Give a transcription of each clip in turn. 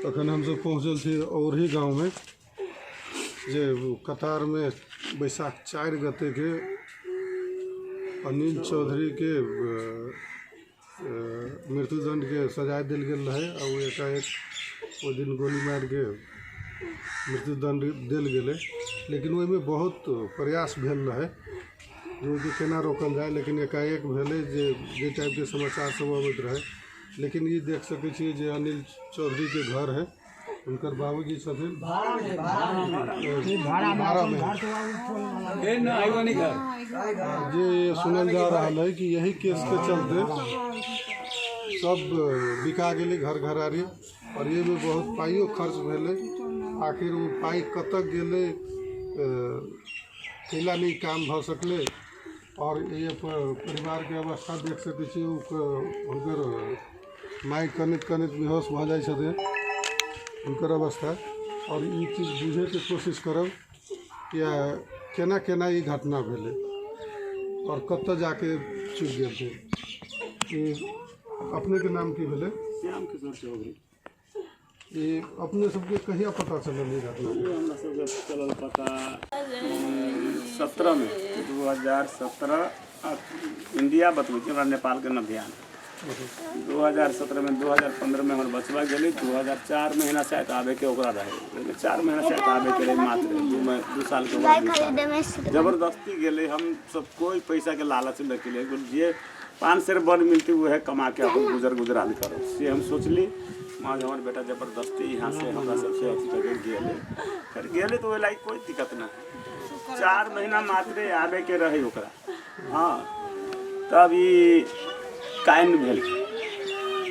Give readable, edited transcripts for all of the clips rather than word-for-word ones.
अखन हम सब पहुँचल थी और ही गाँव में जे कतार में बैसाख 4 गते के अनिल चौधरी के मृत्युदंड के सजा दिल गेल रहे और एकाएक वो दिन गोली मार के मृत्युदंड दिल गेले। लेकिन ओहिमे बहुत प्रयास भेल रहे जो कि केना रोकल जाए, लेकिन एकाएक भेले जे टाइप के समाचार सब अबैत रहे। लेकिन ये देख सकै छियै जे अनिल चौधरी के घर है, उनकर बाबूजी छथिन भाड़ा में जे सुनल जा रहा है कि यही केस के चलते सब बिका गेले घर घरारी और ये में बहुत पाइयो खर्च भेले। आखिर वो पाई कतक गेले कैला नहीं काम भ सकले और ये परिवार के अवस्था देख सकै छी। उनकर माई कनित कनित बेहोश भ जाय छथिन उनकर अवस्था। और ये चीज बुझे के कोशिश करब कि केना केना ये घटना भेले और कत जाके चुक गेल थे। ये अपने के नाम की भेले? श्याम किशोर चौधरी। ये अपने सबके कहिया पता चलल ये घटना? हमरा सबके चलल पता 17 में 2017 इंडिया बतबै छी, हमरा नेपाल के न ध्यान। 2017 में 2015 में हमर बचवा गेली। 2004 महीना शायद आबे के ओकरा रहे, 4 महीना शायद आबे के रहे मात्र 2 साल के बाद जबरदस्ती गेले। हम सब कोई पैसा के लालच में के लिए जे 5 सेर बन मिलती वह कमा के अपन गुजरान करो से हम सोचली। माँ हमारे बेटा जबरदस्ती यहाँ से हमरा सबसे अथी करके गेले, फिर गेले तो ओहि लायक कोई दिक्कत ना। 4 महीना मात्र आबे के रहे ओकरा। हाँ तब ई काइन भेल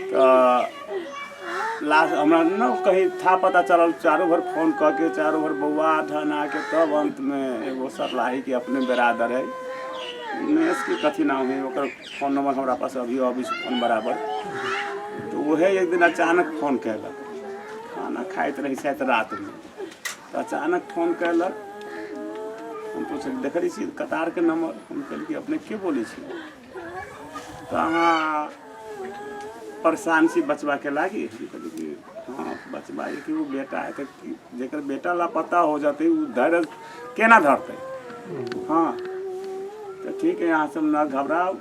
तो लास्ट हमरा न कहीं था पता चलल। चारों भर फोन करके चारों भर बउआ ढना के तब अंत में एगो सरलाही के अपने बेरादर है उमेश की कथी नाम है ओकर फोन नंबर हमारा पास अभी फोन बराबर। तो वह एक दिन अचानक फोन कैलक, खाना खाइत रही शायद रात में, तो अचानक फोन कैलक। हम पूछल देख रही छी कतार के नंबर, हम कहल कि अपने के बोले छी? तो अहाँ परेशान सी बचवा के लागी? कहली कि हाँ बचवा कि वो बेटा है, जेकर बेटा लापता हो जाते वो धैर्य केना धरते। हाँ तो ठीक है, यहाँ से न घबराओ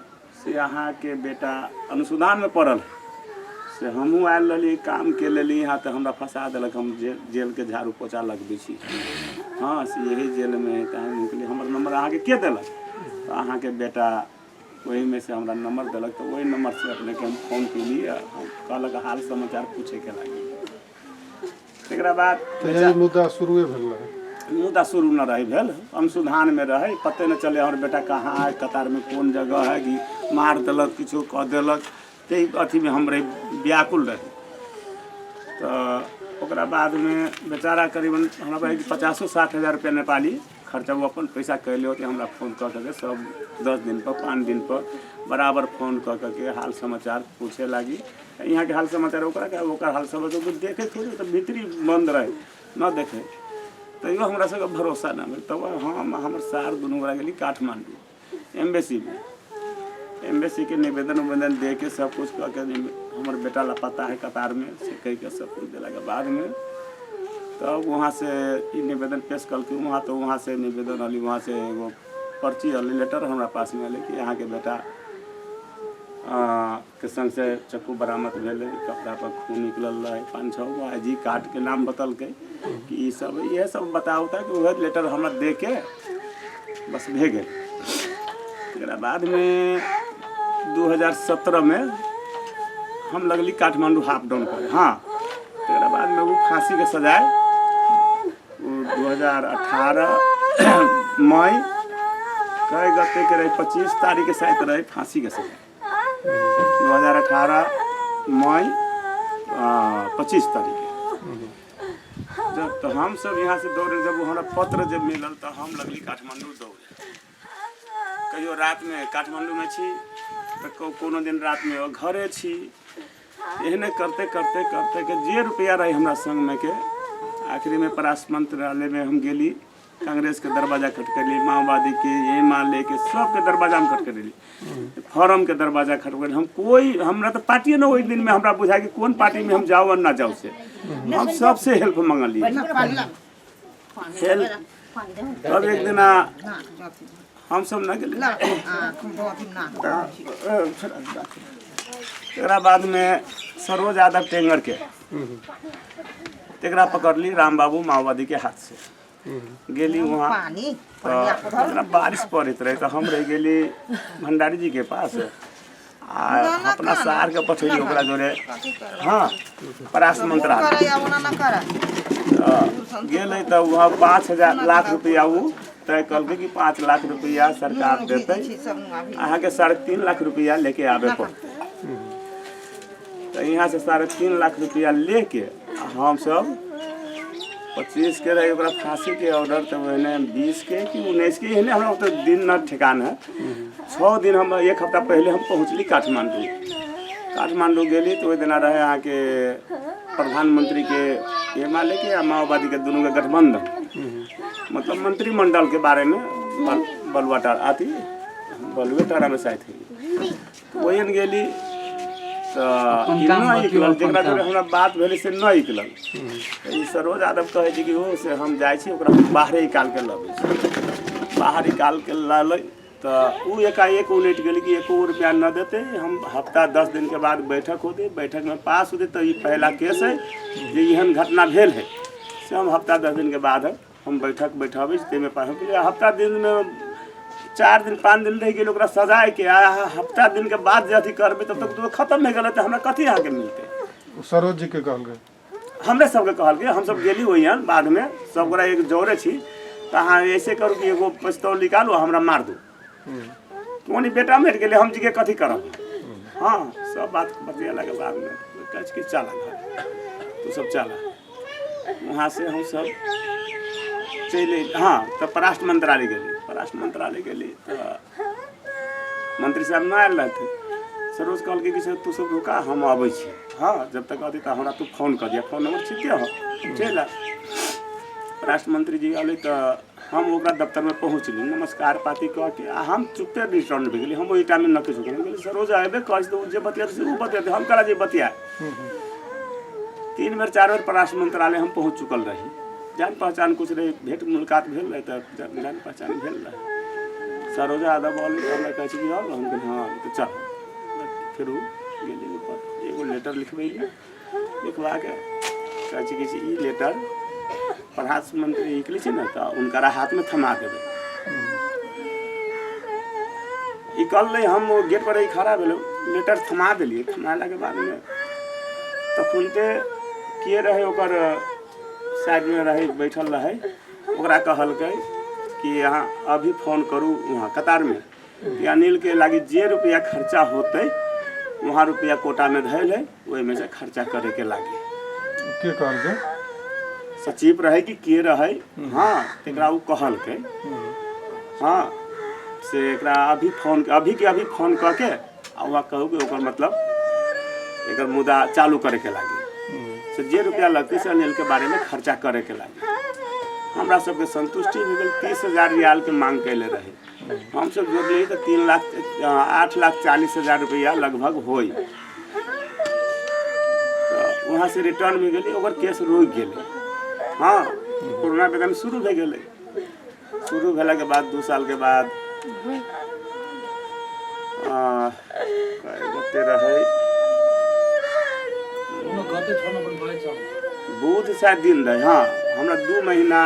से यहाँ के बेटा अनुसंधान में पड़ल से हमहूँ आयल रही काम के लेली यहाँ तो हमरा फंसा दिलक। हम जेल के झाड़ू पोछा लगबे छी। हाँ से यही जेल में कहीं के लिए हमर नंबर अहाँ के दिलक? तो अहाँ के बेटा वही में से हमरा नंबर दिलक। तो वही नंबर से अपने के हम फोन कैली, कहलक हाल समाचार पूछे के लागी। एक बाद मुद्दा शुरू भेल रहे? मुद्दा शुरू न रही भेल, अनुसंधान में रहे। पते न चले हमारे बेटा कहाँ है, कतार में कौन जगह है कि मार दिलक किछो कह दिलक। ते अथी में हम रहे व्याकुल रहे। तो ओकरा बाद में बेचारा करीबन हमरा भाई 50-60 हज़ार रुपया नेपाली खर्चा वो अपन पैसा कैले होते। हमरा फोन कर के सब 10 दिन पर 5 दिन पर बराबर फोन कर के हाल समाचार पूछे लगी। यहाँ के हाल समाचार ओकर हाल समाचार देखे थोड़ी, तो भीतरी बंद रहे न देखे। तो यो हमरा सबके भरोसा न मिल। तब हम हमर सार दुनू गोरा गेली काठमांडू एम्बेसी में। एम्बेसी के निवेदन दे के सब कुछ कह के हमारे बेटा लापता है कतार में से कह के सब कुछ दिला के बाद में तब वहाँ से निवेदन पेश कल के वहाँ से निवेदन अली, वहाँ से एगो पर्ची अली लेटर हमारा पास में अली कि यहाँ के बेटा के संग से चक्कू बरामद भेल, कपड़ा पर खून निकलल रहे 5-6 गो। आई जी कार्ड के नाम बतल के कि ये सब बताओ था कि वह लेटर हमरा दे के बस भेज गए। एक बाद में 2017 में हम लगली काठमांडू हाफ डाउन करे। हाँ एक बाद में वो फांसी के सजाए 2018 मई कई गते के रहे 25 तारीख के शायद रहे फांसी के सजाए। 2018 मई 25 तारीख जब तो हम सब यहाँ से दौड़े। जब हमारा पत्र जब मिलल तो हम लगली काठमांडू दौड़े। कहियो रात में काठमांडू में छी तो कोनो दिन रात में घरे छी। एहने करते करते करते के जे रुपया रहे हमरा संग में के आखिरी में परास मंत्रालय में हम गेली कांग्रेस के दरवाजा खटखली, माओवादी के, ये मान ले के सबके दरवाजा हम खटखली, फॉरम के दरवाजा खटखली। हम कोई हमरा तो पार्टी ना, वही दिन में हमरा बुझा कि कौन पार्टी में हम जाओ और ना जाओ से हम सबसे हेल्प मंगली। हेल्प तब एक दिन हम सब न गेली, तेरा बाद में सरोज यादव टेंगर के तेकरा पकड़ली राम बाबू माओवादी के हाथ से गेली वहाँ। तो बारिश पड़त रहे तो हम रह गेली भंडारी जी के पास आ अपना सार के पठेली ओकरा जोरे, हाँ पराष्ट्र मंत्रालय गेले तो वहाँ 5,000 लाख रुपया वो तय कल कि 5 लाख रुपया सरकार देते, अहाँ के 3.5 लाख रुपया लेके आवे पड़ते। तो यहाँ से 3.5 लाख रुपया लेके हम सब 25 के रहे ओकरा फांसी के ऑर्डर, तो मैंने 20 के कि 19 के हम लोग तो दिन न ठिकान है। 6 दिन हम 1 हफ्ता पहले हम पहुँचली काठमांडू गेली तो वही दिन रहे यहाँ के प्रधानमंत्री के ये मान ले कि माओवादी के दोनों के गठबंधन, मतलब मंत्रिमंडल के बारे में बलुएटारा में शायद थी। तो वही गेली तो निकलल जरा हमरा बात भेले से न निकलल। तो सरोज यादव कहे कि वो से हम जाए छी ओकरा बाहरे निकाल के लबे, बाहर निकाल के लाल तो वो एकाएक उलट गेल कि 1 रुपया न देते। हम हफ्ता 10 दिन के बाद बैठक होते, बैठक में पास होते तो ये पहला केस है जो एहन घटना भेल है से हम हफ्ता 10 दिन के बाद हम बैठाबे में पास हफ्ता दिन में 4 दिन 5 दिन रह गए ओकरा सजाए के हफ्ता दिन के बाद जो अथी करबे तब तक तो खत्म नहीं गलत है, हमरा कथी यहाँ के मिलते। सरोज जी के कहल गए, हमरे सबके कहल गए, हम सब गेली वही बाद में सब गोरा एक जोड़े छी तो अहाँ ऐसे करू कि एगो पिस्तौल निकालू हमरा मार दू, तो बेटा मर गए हम जी के कथी करब। हाँ सब बात बतियाला के बाद में कह कि चला घर तो सब चला। वहाँ से हम सब चले, हाँ तो पराष्ट्र मंत्रालय गेली तो मंत्री साहब न आयल रहते। सरोज कहल कि सर तू सब रुका हम आबै छी, हाँ जब तक अथी तो हमरा तू फोन कर दिया, फोन नंबर ठीके हो चल। पराष्ट्र मंत्री जी आले तो हम ओकरा दफ्तर में पहुँचली, नमस्कार पाती कह के हम चुपते रिटर्न भी गेली। हम वही टाइम में न किछु गेली, सरोज आबे कह जे बतिया वो बतिया हम करा जे बतिया। 3 बेर 4 बेर पराष्ट्र मंत्रालय हम पहुँच चुकल रही, जान पहचान कुछ रहे, भेंट मुलाकात भेल रहे तो जान पहचान भेल रहे। सरोज यादव बोल हमरा कहे कि आओ, हम कहे हाँ तो चल। फिर गेली ऊपर एगो लेटर लिखवा के कहे कि ई लेटर प्रधानमंत्री निकली छै ना तो उनका हाथ में थमा देवे। कल हम गेट पर ही खड़ा भेल, लेटर थमा दिलिए, थमाला के बाद में तो खुलते किए रहे ओकर साइड में रहे बैठल रहे, ओकरा कहलकै कि यहाँ अभी फोन करू वहाँ कतार में कि अनिल के लागी जे रुपया खर्चा होते वहाँ रुपया कोटा में धैल है वही में से खर्चा करे के लागी। के कहलकै? सचिव रहे कि के रहे, हाँ तेकरा उ कहलकै, हाँ से एकरा अभी फोन कह के वहाँ कहू कि ओकर मतलब एकर मुद्दा चालू करे के लागी से जे रुपया लगते से अनिल के बारे में खर्चा करे के लागी। हमरा सबके संतुष्टि हो गई, 30,000 रियाल के मांग कैले रहे, हम सब जोड़लिए तो 8,40,000 रुपया लगभग होई। तो वहाँ से रिटर्न भी गई, ओकर केस रुक गए। हाँ कोरोना बेदम शुरू भे गए, शुरू भेला के बाद 2 साल के बाद रहे बुध शायद दिन रहे। हाँ हमरा 2 महीना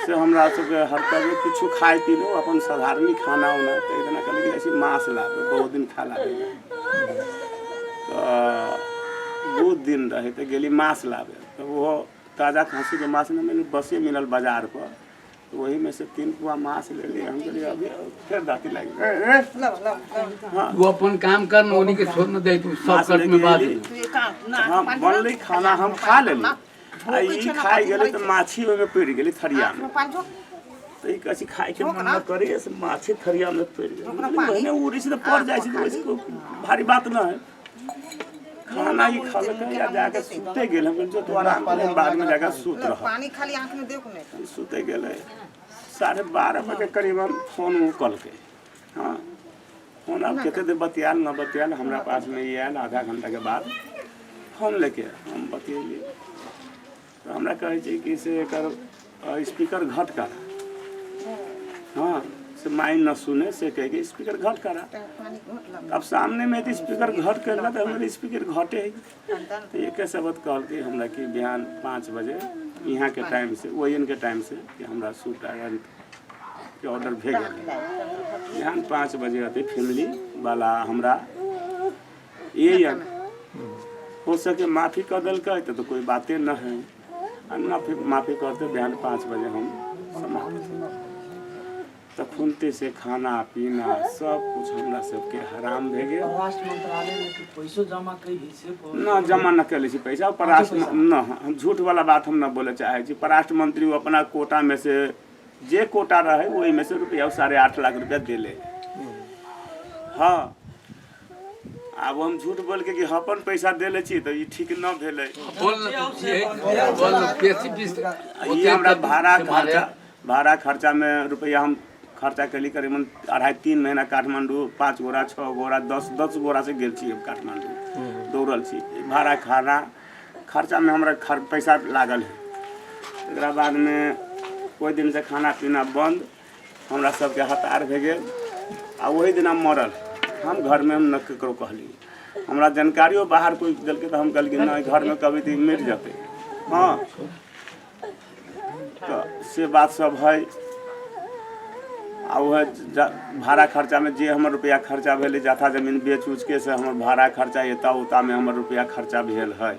से हमरा सबके हर तरह कुछ खाए पी लो अपन साधारण खाना उना तो इतना कहले कि ऐसी मांस लाबे बहुत दिन खा लाबे तो बुध दिन रहे तो गेली मांस लाबे तो वो ताज़ा खांसी के मांस मैंने बसे मिलल बाजार पर तो वही में से 3 पुआ मांस ले लिए। हम कहलिए अभी फिर दाती लगी। हाँ वो अपन काम कर न उन्हीं के छोड़ न दे तू सब कट में बात हम बनले खाना हम खा लेली आ ई खाई गेले तो माछी ओमे पड़ गेली थरिया में तो ई कसी खाए के मन न करे से माछी थरिया में पड़ गेली मैंने उड़ी से पड़ जाय छै तो भारी बात न है। खाना ही खा लेके या जाके सूते गेल हम जो तो आराम करे बाद में जाके सूत रह पानी खाली आंख में देखो नहीं सूते गेले 12:30 बजे करीबन फोन कल के। हाँ फोन अब कहते थे बतियाल न बतियाल, हमारा पास में ये आयल आधा घंटा के बाद फोन लेके हम बतियलिए तो हमरा कहे कि से एकर स्पीकर घट करा। हाँ से माइन न सुने से कहे कि स्पीकर घट करा। अब सामने में तो स्पीकर घट कर तो हमारे स्पीकर घटे है तो ये कैसे बात कहल कि हमरा कि बिहान 5 बजे यहाँ के टाइम से वही के टाइम से कि हमरा सूट आयल के ऑर्डर भेज बिहान 5 बजे रहते फैमिली वाला हमरा ये हो सके माफ़ी कर दिल तो कोई बातें न है ना, फिर माफ़ी करते बिहान 5 बजे हम समाप्त तो खुनते से खाना पीना सब कुछ हमरा सबके हराम भे गए। न जमा न कर पैसा परराष्ट्र न हम झूठ वाला बात हम न बोले चाहे छी। परराष्ट्र मंत्री अपना कोटा में से जे कोटा रहे वही में से रुपया 8.5 लाख रुपया दिले। हाँ अब हम झूठ बोल के कि अपन पैसा दिले छी तो ये ठीक न भेले। ये हमरा भाड़ा खर्चा में रुपया हम खर्चा कली करीबन 2.5-3 महीना काठमांडू 5 गोरा 6 गोरा 10 गोरा से गेल छी काठमांडू दौड़ल छी। भाड़ा खाना खर्चा में हमरा पैसा लागल है। एकरा बाद में कोई दिन से खाना पीना बंद हमरा सबके हतार भे गेल आ वही दिन हम मरल। हम घर में हम न ककरो कहली हमरा जानकारियों बाहर कोई दिलके तो हम कहल कि नहीं घर में कभी तो मिट जाते। हाँ तो से बात सब है। आ वह भाड़ा खर्चा में जे हमर रुपया खर्चा भेले जाथा जमीन बेच उच के से हमर भाड़ा खर्चा एता उता में हमर रुपया खर्चा भेल है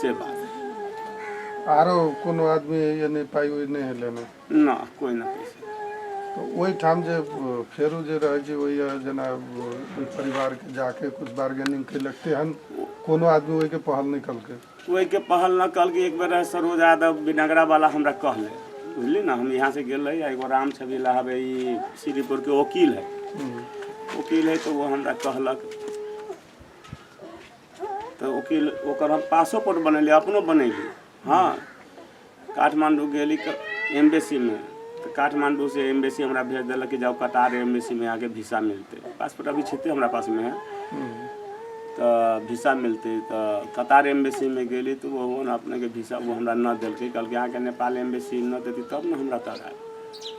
से बात। आरो कोनो आदमी ये नहीं पाई हुई नहीं है लेने ना कोई ना पैसा तो वही ठाम जे फेरू जे रहे छै वही जना परिवार के जाके कुछ बार्गेनिंग के लगते हन कोनो आदमी वही के पहल नहीं कल के वही के पहल न कल के। एक बेर सरोज यादव बिनगरा वाला हमरा कहले बुझली ना हम यहाँ से गेल रही एगो राम छवि लाहबे श्रीपुर के वकील है तो वो हमरा कहलक तो वकील ओकर हम पासपोर्ट बनैली अपनो बनैली। हाँ काठमांडू गेली एम्बेसी में तो काठमांडू से एम्बेसी हमरा भेज दिलक कि जाओ कतार एम्बेसी में आके वीसा मिलते। पासपोर्ट अभी छेते हमरा पास में है तो वीसा मिलते तो कतार एम्बेसी में गेली तो वो अपने के वीसा वो हमरा न दिलके कहलके अहाँके नेपाल एम्बेसी न देती तब न हमरा तर आए।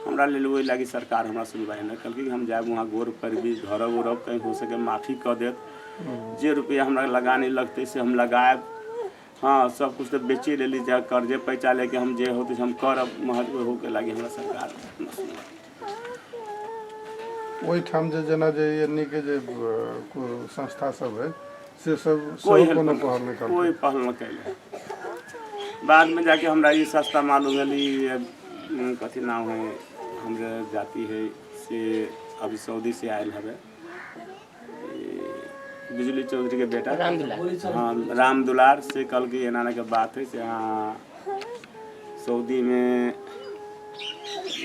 हमरा ले वही लागी सरकार हमरा सुनवाई न कहलके हम जाए वहाँ गौर करबी धरब उरब कहीं हो सके माफ़ी कर देत जे रुपया हमरा लगाने लगते से हम लगाएब। हाँ सब कुछ तो बेचे ले ली जा कर्जे पैसा लेके हम जे होते हम करब महत्व होके लागी हमरा सरकार न सुनवाई। वही ठाम जे जना जे यानी के जे संस्था सब है से सब कोई कोनो पहल नहीं करते कोई पहल न कैले। बाद में जाके हमरा ये सस्ता मालूम है कथी नाम है हमरे जाति है से अभी सऊदी से आयल हवे बिजली चौधरी के बेटा हाँ राम दुलार से कल की एना के बात है से हाँ सऊदी में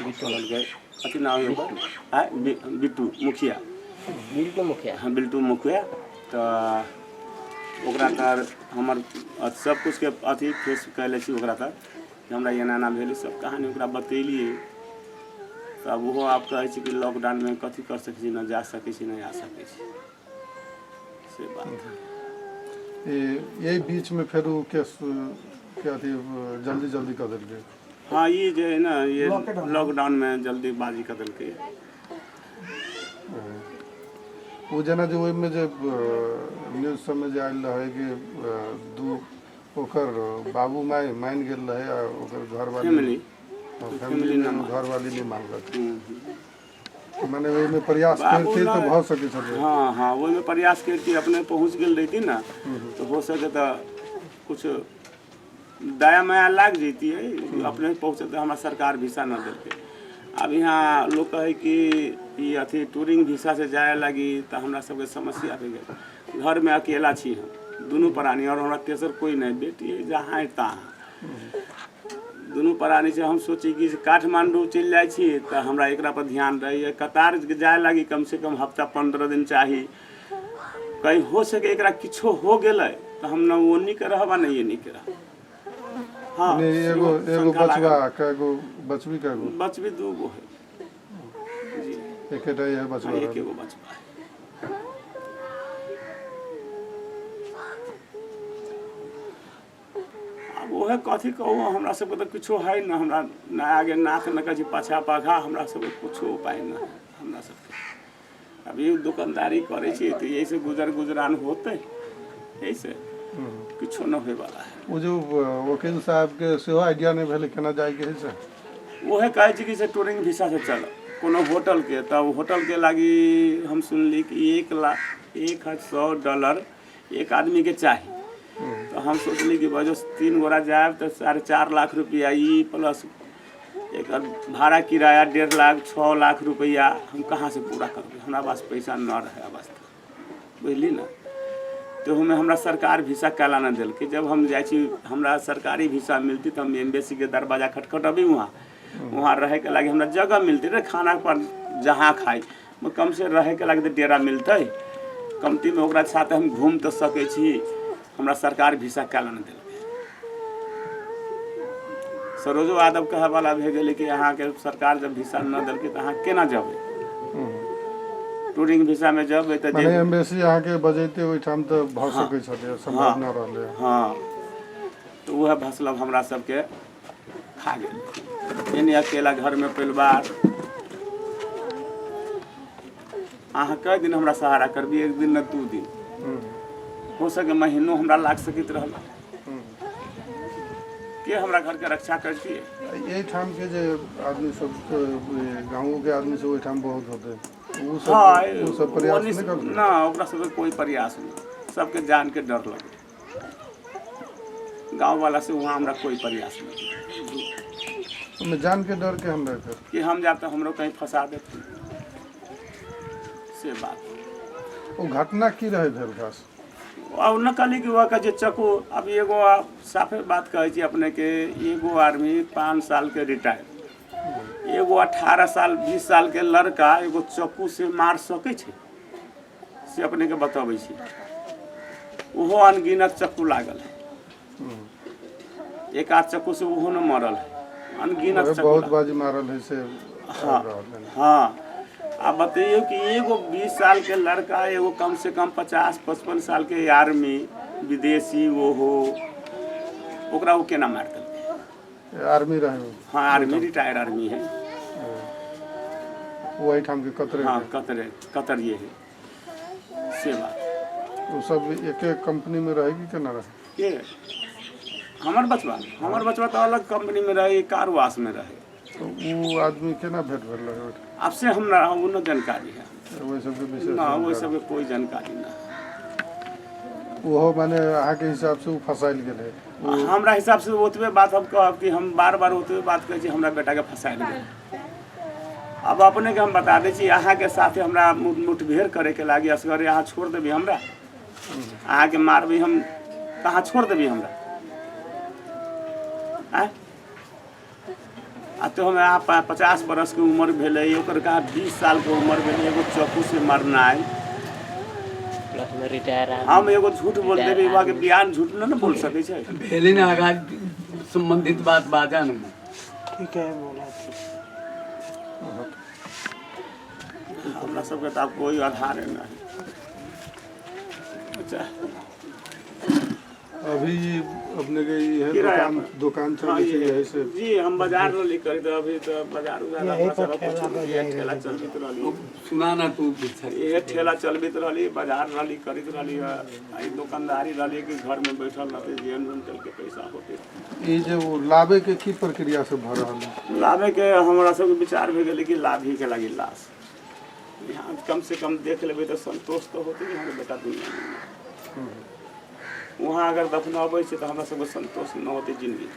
गए अथी नाम है बिट्टू मुखिया हाँ बिल्टू मुखिया तो ओकरा तर हमर सब कुछ के अथी फेस कैले छी ओकरा तर हमरा एना भेली सब कहानी ओकरा बतेलिए तब वो आप कहे छी कि लॉकडाउन में कथी कर सकै छी न जा सकै छी न आ सकै छी से बात। यही बीच में फिर के अथी जल्दी कर दिल गए। हाँ ये जो है ना ये लॉकडाउन में जल्दीबाजी कर दिल के वो जना जो वही में जब न्यूज सब में आयल रहे कि दू ओकर बाबू माई मान गेल रहे ओकर घर वाली फैमिली घर वाली नहीं मानलक माने वही में प्रयास करते तो भाव सके छे। हाँ हाँ वही में प्रयास करती अपने पहुँच गेल रहती ना तो हो सके तो कुछ दया माया लाग जाती है अपने पहुँचे तो हमारा सरकार वीसा न देते। अब यहाँ लोग कहे कि ये अथी टूरिंग वीसा से जाए लगी तो हमरा सबके समस्या हो गई। घर में अकेला छी हम दोनों प्राणी और हमारा तेसर कोई नहीं बेटी है जहाँ तहाँ दोनों प्राणी से हम सोची कि काठमांडू चल जाए छी तो हमरा एकरा पर ध्यान रही कतार जाए लगी कम से कम हफ्ता 15 दिन चाहिए कहीं हो सके एकरा किछो हो गए तो हम न वो नहीं के रहब नहीं ये नहीं के रहब हाँ यानी एगो एगो शंका लागल। बचवा कएगो बचवी कएगो बचबी 2 गो है जी, एकेटा यह बचवा एक रहल। एगो बचबा है। अब वह कथी कहूँ, हमरा सबके तो कुछो है न, हमरा न आगे नाक न कही पाछा पाघा, हमरा सबके कुछो उपाय न है हमरा सबके। अब ये दुकानदारी करे छी तो यही से गुजरान होते, यही से कुछो न होए वाला है। वो जो वकील साहब के सेहो आइडिया नहीं भेले केना जाए के है से वह कहे छी कि से टूरिंग वीसा से चल कोनो होटल के, तब होटल के लागी हम सुनली कि $100 एक आदमी के चाहिए। तो हम सोचली कि बजो 3 गोरा जाए तो 4.5 लाख रुपया ई प्लस एक भाड़ा किराया 1.5 लाख 6 लाख रुपया हम कहाँ से पूरा करबे, हमरा पास पैसा न रहे अवस्था, बुझली ना। तो हमें हमरा सरकार वीसा काला न दिल कि जब हम जाए छी हमरा सरकारी वीसा मिलती तो हम एम्बेसी के दरवाजा खटखटबी, वहाँ रहे के लागी हमरा जगह मिलती रहे, खाना पर जहाँ खाई कम से रहे के लागी तो डेरा मिलते, कमती में ओकरा साथ हम घूम तो सके छी। हमरा सरकार वीसा काला न दिल। सरोजो यादव कहे वाला भे गेले कि अहाँ के सरकार जब वीसा न दिल तो अहाँ केना जबे, टूरिंग वीसा में जब तो माने एम्बेसी अहाँ के बजैते ओइ ठाम तो भ सकै छले, संभव न रहले। हाँ, तो वह भसलब हमरा सबके खा गेल। यानी अकेला घर में परिवार, अहाँ कई दिन हमरा सहारा करबी, 1 दिन न 2 दिन, हो सके महीनों हमरा लाग सकित रहल के हमरा घर के रक्षा करती है। यही ठाम के जे आदमी सब गाँव के आदमी सब ओइ ठाम बहुत होते, वो हाँ, सब प्रयास नहीं करते ना, ओकरा सबके कोई प्रयास नहीं, सबके जान के डर लगे। गांव वाला से वहाँ हमरा कोई प्रयास नहीं, में जान के डर के हम रहते कि हम जाते हमरो कहीं फंसा देते से बात। वो घटना की रहे भेल खास अब न कहली कि वह का जे चकू, अब एगो साफे बात कहे छी अपने के, एगो आर्मी 5 साल के रिटायर, एगो 18 साल 20 साल के लड़का एगो चक्कू से मार सके छे से अपने के बतबै छी। ओहो अनगिनत चक्कू लागल है, एक आध चक्कू से ओहो न मरल है, अनगिनत चक्कू बहुत बाजी मारल है से। हाँ, अब बताइए कि एगो 20 साल के लड़का, एगो कम से कम 50-55 साल के आर्मी विदेशी वो हो, ओकरा वो केना मार देलकै? आर्मी रहे वो। हाँ, आर्मी रिटायर आर्मी है। वही ठाम के कतरे। हाँ, कतर ये है से बात। वो सब एक कंपनी में रहेगी कि ना रहे? के हमर बचवा तो अलग कंपनी में रहे, कारवास में रहे। तो वो आदमी केना भेट भेल रहे? अब से हमरा वो न जानकारी है, वही सब के विशेष ना वो सब के कोई जानकारी ना। वो माने अहाँ के हिसाब से वो फसाइल गेले? हमरा हिसाब से ओतबे बात हम कहब कि हम बार ओतबे बात कहै छी, हमरा बेटा के फसाइल गेल। अब अपने के हम बता दै छी, अहाँ के साथे हमरा मुठभेड़ करे के लागी असगरे अहाँ छोड़ देबी हमरा, अहाँ के मारबी हम, कहाँ छोड़ देबी हमरा? आ तो हमें आप 50 बरस के उम्र भेले, ओकर कहाँ 20 साल के उम्र भेले, एगो चक्कू से मारनाइ। हम एगो झूठ बोल देबे, वहाँ के बयान झूठ न बोल सकै छै। भेली ना आगा संबंधित बात बाजा न। ठीक है, बोला हमरा सबके तो कोई आधार नहीं। अच्छा, अभी अपने के ये किराया दुकान चल हाँ, रही है ऐसे? जी हम बाजार रही करी, तो अभी तो बाजार ठेला चलबित रही। सुना ना तू ये ठेला चलबित रही, बाजार रही करित रही, आई दुकानदारी रही कि घर में बैठल रहते, जेन चल के पैसा होते। ये जो लाभे के की प्रक्रिया से भर रहा है? लाभे के हमरा सबके विचार भे गेलै कि लाभ ही के लगी लाश, यहाँ कम से कम देख लेबै तो संतोष तो होते कि हमारे बेटा दुनिया में। वहाँ अगर दफनाबै छै तो हमरा सबके संतोष न होते जिंदगी,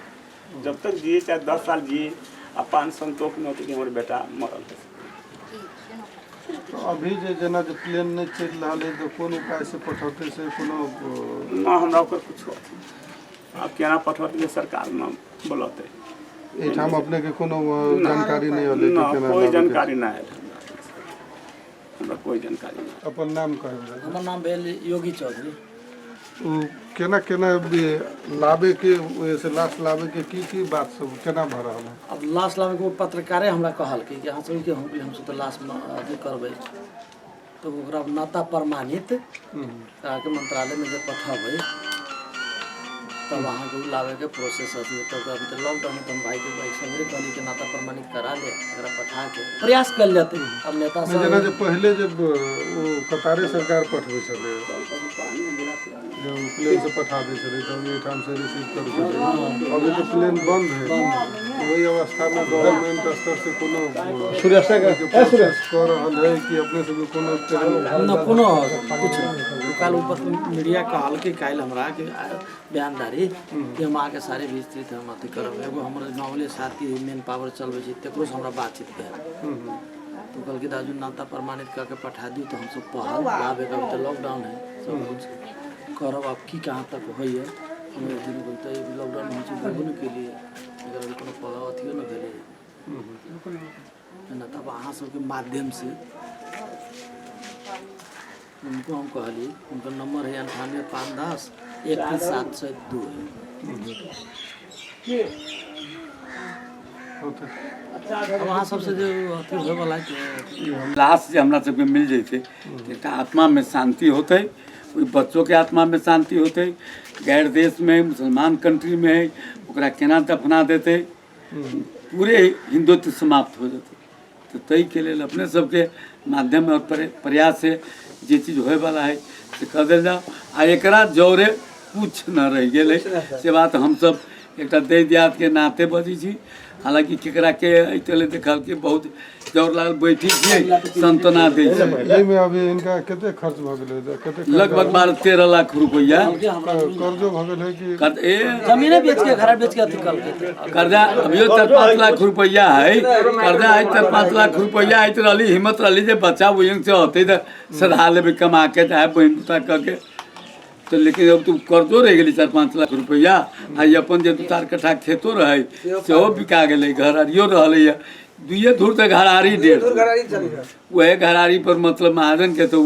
जब तक जिए चाहे 10 साल जिए, अपन संतोष न होते कि हमारे बेटा मरल है। तो अभी जे जना जे प्लेन नहीं चल रहा है तो कौन उपाय से पठौते से कोनो ना हमरा ओकर कुछ अब केना पठौती सरकार न बोलते, एठाम अपने के कोनो जानकारी नहीं होले ना कि केना कोई लाभे के? जानकारी ना है हमरा कोई जानकारी नहीं। अपन नाम कहबे? हमर नाम भेल योगी चौधरी। उ केना केना लाबे के वैसे लाश लाबे के की बात सब केना भऽ रहल है? अब लाश लाबे के पत्रकारे हमरा कहल कि यहाँ से कि हम तो लाश अथी करबै तो ओकरा नाता प्रमाणित के मंत्रालय में जब पठाबै तब वहाँ के लावे के प्रोसेस अथी तो अभी तो लॉकडाउन में तो हम भाई के भाई सवेरे कहली कि नाता प्रमाणित करा ले एकरा पठा के प्रयास कर लेते अब नेता सब जेना जे पहले जब वो कतारे सरकार पठबै छलै जो प्लेन से पठा दै छलै तब एठाम से रिसीव कर छलै अभी तो प्लेन बंद है वही अवस्था में गवर्नमेंट स्तर से कोनो सुरक्षा के प्रोसेस कर रहल है कि अपने सब कोनो न कोनो कुछ कल ऊपर मीडिया कहल कि काल हमरा कि बयानदारी कि हम आके सारे विस्तृत हम अथी करब एगो हमर गाँवले साथी मेन पावर चलबै छै तकरो से हमरा बातचीत भेल तो कल के दाजू नाता प्रमाणित करके पठा दी तो हम सब पढ़ल आबे का तो लॉकडाउन है सब कुछ करब अब की कहाँ तक होई है हम दिन बोलते हैं लॉकडाउन में चीज देबो न के लिए अगर अभी कोनो पढ़ा अथियो न भेले ना तब अहाँ सबके माध्यम से उनको हम कहली उनका नंबर है 98 510 21702 अब अहाँ सबसे जो अथी होय वाला है लाश जे हमरा सबके मिल जैते तो एकटा आत्मा में शांति होते, ओइ बच्चों के आत्मा में शांति होते, गैर देश में मुसलमान कंट्री में है ओकरा केना दफना देते, पूरे हिंदुत्व समाप्त हो जेतै। तो ताहि के लेल अपने सबके माध्यम और प्रयास से जे चीज होय वाला है से कर देल जाओ आ एकरा जौरे कुछ न रह गेलै से बात हम सब एकटा देह दियाद के नाते बजै छी। हालांकि केकरा के चले देखल के बहुत जोर लागल बैठी छियै संतना दै छै। एहि में अभी इनका कते खर्च भ गेलै कते लगभग 12-13 लाख रुपया कर्जो भ गेल है कि जमीने बेच के घर बेच के अथी कर के कर्जा अभियो 4-5 लाख रुपया है, कर्जा है 4-5 लाख रुपया है। रहली हिम्मत रहली जे बच्चा वहीं से होते तो सधा लेबै कमा के चाहे बहन बुता करके तो लेकिन अब तू कर्जो रह गई 4-5 लाख रुपया आ अपन जे 2-4 कट्ठा खेतो रहे सेहो बिका गेलै, घरारियो रहलै, दुइये धूर तक घरारी डेढ़ वह घरारी पर मतलब महाजन के तो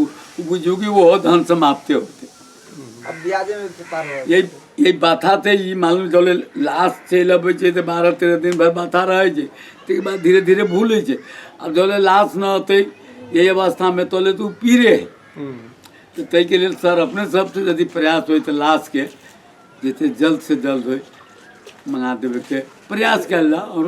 बुझू कि वो धन समाप्त होते। यही बाथा थे ये मालूम चले लाश चल अबै छै तो 12-13 दिन भर बाथा रहे छै, तकर बाद धीरे धीरे भूलै छै। अब जले लाश न होते यही अवस्था में तोले तू पीरे तो ताहि के लिए सर अपने सबसे यदि प्रयास हो तो लाश के जैसे जल्द से जल्द हो मंगा देवे के प्रयास कल जा और